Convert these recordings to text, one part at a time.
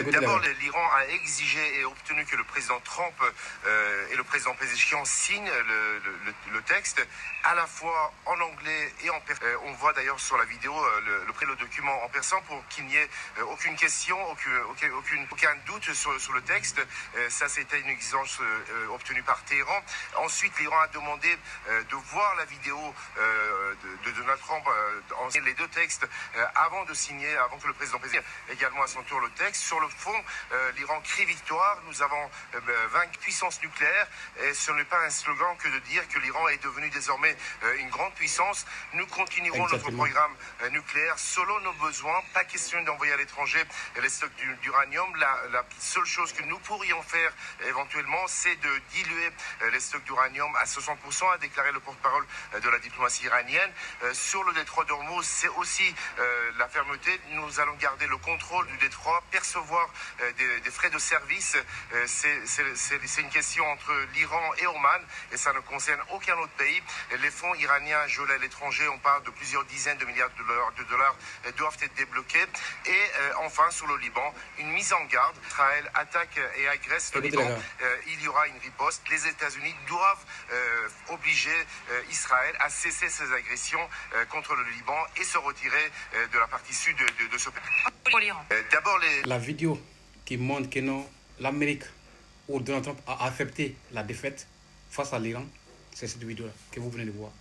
D'abord, l'Iran a exigé et obtenu que le président Trump et le président Pezeshkian signent le texte, à la fois en anglais et en persan. On voit d'ailleurs sur la vidéo le document en persan pour qu'il n'y ait aucune question, aucun doute sur le texte. Ça, c'était une exigence obtenue par Téhéran. Ensuite, l'Iran a demandé de voir la vidéo de Donald Trump, les deux textes, avant de signer, avant que le président Pezeshkian également à son tour le texte. Sur le fond, l'Iran crie victoire. Nous avons vaincu puissance nucléaire. Et ce n'est pas un slogan que de dire que l'Iran est devenu désormais une grande puissance. Nous continuerons notre programme nucléaire selon nos besoins. Pas question d'envoyer à l'étranger les stocks d'uranium. La seule chose que nous pourrions faire éventuellement, c'est de diluer les stocks d'uranium à 60%, a déclaré le porte-parole de la diplomatie iranienne. Sur le détroit d'Ormuz, c'est aussi la fermeté. Nous allons garder le contrôle du détroit, percevoir des frais de service. C'est une question entre l'Iran et Oman et ça ne concerne aucun autre pays. Les fonds iraniens gelés à l'étranger, on parle de plusieurs dizaines de milliards de dollars, doivent être débloqués. Et enfin, sur le Liban, une mise en garde. Israël attaque et agresse le Liban. Il y aura une riposte. Les États-Unis doivent obliger Israël à cesser ses agressions contre le Liban et se retirer de la partie sud de ce pays. D'abord, la vidéo qui montre que non, l'Amérique ou Donald Trump a accepté la défaite face à l'Iran, c'est cette vidéo-là que vous venez de voir.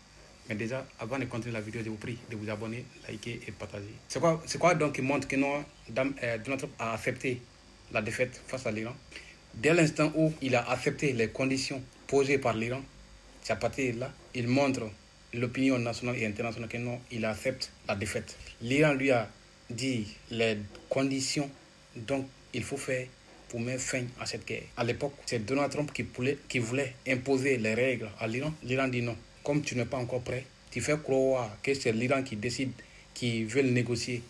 Mais déjà, avant de continuer la vidéo, je vous prie de vous abonner, liker et partager. C'est quoi donc qui montre que non, Donald Trump a accepté la défaite face à l'Iran? Dès l'instant où il a accepté les conditions posées par l'Iran, c'est à partir de là, il montre l'opinion nationale et internationale que non, il accepte la défaite. L'Iran lui a dit les conditions donc il faut faire pour mettre fin à cette guerre. À l'époque, c'est Donald Trump qui voulait imposer les règles à l'Iran. L'Iran dit non. Comme tu n'es pas encore prêt, tu fais croire que c'est l'Iran qui décide, qui veut négocier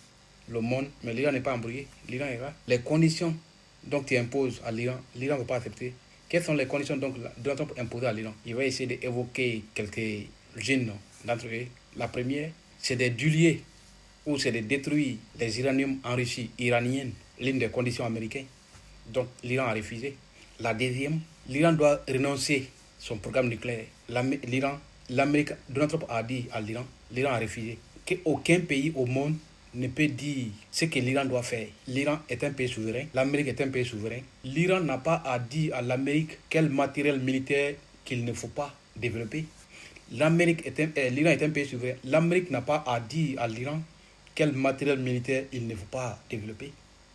le monde, mais l'Iran n'est pas embrouillé. L'Iran est là. Les conditions donc tu imposes à l'Iran, l'Iran ne va pas accepter. Quelles sont les conditions donc Donald Trump imposées à l'Iran? Il va essayer d'évoquer quelques gènes d'entre eux. La première, c'est de diluer ou c'est de détruire les uraniums enrichis iraniennes, l'une des conditions américaines. Donc l'Iran a refusé. La deuxième, l'Iran doit renoncer à son programme nucléaire. L'Amérique, Donald Trump a dit à l'Iran a refusé. Qu'aucun pays au monde ne peut dire ce que l'Iran doit faire. L'Iran est un pays souverain, l'Amérique est un pays souverain. L'Iran n'a pas à dire à l'Amérique quel matériel militaire qu'il ne faut pas développer. L'Iran est un pays souverain. L'Amérique n'a pas à dire à l'Iran quel matériel militaire il ne faut pas développer.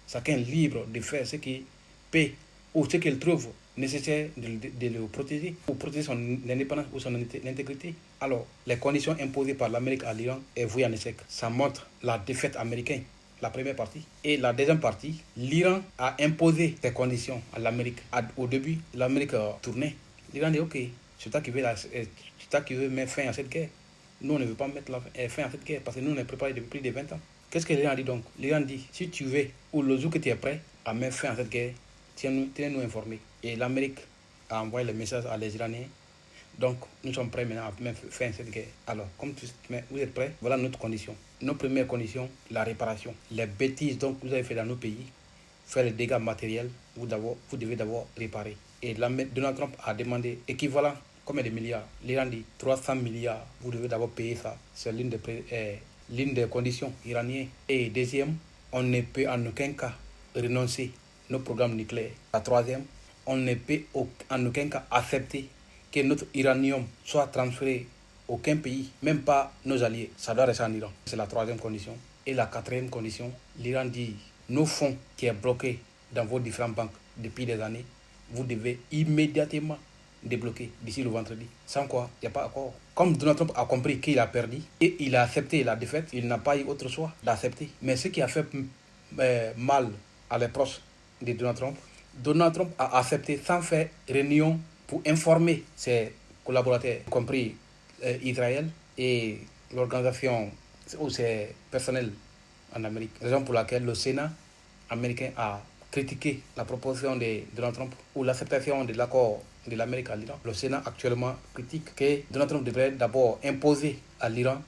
Chacun est libre de faire ce qu'il peut ou ce qu'il trouve nécessaire de le protéger, pour protéger son indépendance ou son intégrité. Alors, les conditions imposées par l'Amérique à l'Iran est vouée en échec. Ça montre la défaite américaine, la première partie. Et la deuxième partie, l'Iran a imposé ses conditions à l'Amérique. Au début, l'Amérique a tourné. L'Iran dit ok, c'est toi qui veux mettre fin à cette guerre. Nous, on ne veut pas mettre fin à cette guerre parce que nous, on est préparés depuis plus de 20 ans. Qu'est-ce que l'Iran dit donc? L'Iran dit, si tu veux, ou le jour que tu es prêt à mettre fin à cette guerre, tiens-nous informés. Et l'Amérique a envoyé le message à les Iraniens. Donc, nous sommes prêts maintenant à mettre fin à cette guerre. Alors, comme vous êtes prêts, voilà notre condition. Nos premières conditions, la réparation. Les bêtises donc que vous avez fait dans nos pays, faire les dégâts matériels, vous devez d'abord réparer. Et Donald Trump a demandé équivalent combien de milliards? L'Iran dit 300 milliards. Vous devez d'abord payer ça. C'est l'une des conditions iraniennes. Et deuxième, on ne peut en aucun cas renoncer nos programmes nucléaires. La troisième, on ne peut en aucun cas accepter que notre uranium soit transféré à aucun pays, même pas nos alliés. Ça doit rester en Iran. C'est la troisième condition. Et la quatrième condition, l'Iran dit nos fonds qui est bloqués dans vos différentes banques depuis des années, vous devez immédiatement débloquer d'ici le vendredi. Sans quoi, il n'y a pas d'accord. Comme Donald Trump a compris qu'il a perdu et il a accepté la défaite, il n'a pas eu autre choix d'accepter. Mais ce qui a fait mal à les proches de Donald Trump a accepté sans faire réunion pour informer ses collaborateurs, y compris Israël et l'organisation ou ses personnels en Amérique. Raison pour laquelle le Sénat américain a critiqué la proposition de Donald Trump ou l'acceptation de l'accord de l'Amérique à l'Iran. Le Sénat actuellement critique que Donald Trump devrait d'abord imposer à l'Iran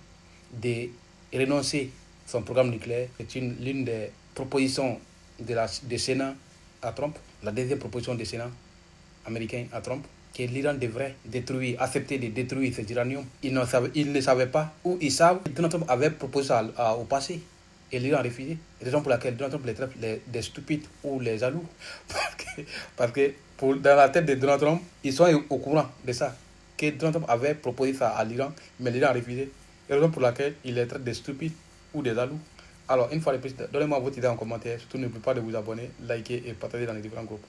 de renoncer à son programme nucléaire. C'est l'une des propositions du Sénat à Trump, la deuxième proposition du Sénat américain à Trump, que l'Iran devrait détruire, accepter de détruire cet uranium. Ils ne savaient pas, ou ils savent que Donald Trump avait proposé ça au passé. Et l'Iran a refusé. Raison pour laquelle Donald Trump les traite des stupides ou les jaloux. Parce que dans la tête de Donald Trump, ils sont au courant de ça. Que Donald Trump avait proposé ça à l'Iran, mais l'Iran a refusé. Raison pour laquelle il les traite des stupides ou des jaloux. Alors, une fois de plus, donnez-moi votre idée en commentaire. Surtout, n'oubliez pas de vous abonner, liker et partager dans les différents groupes.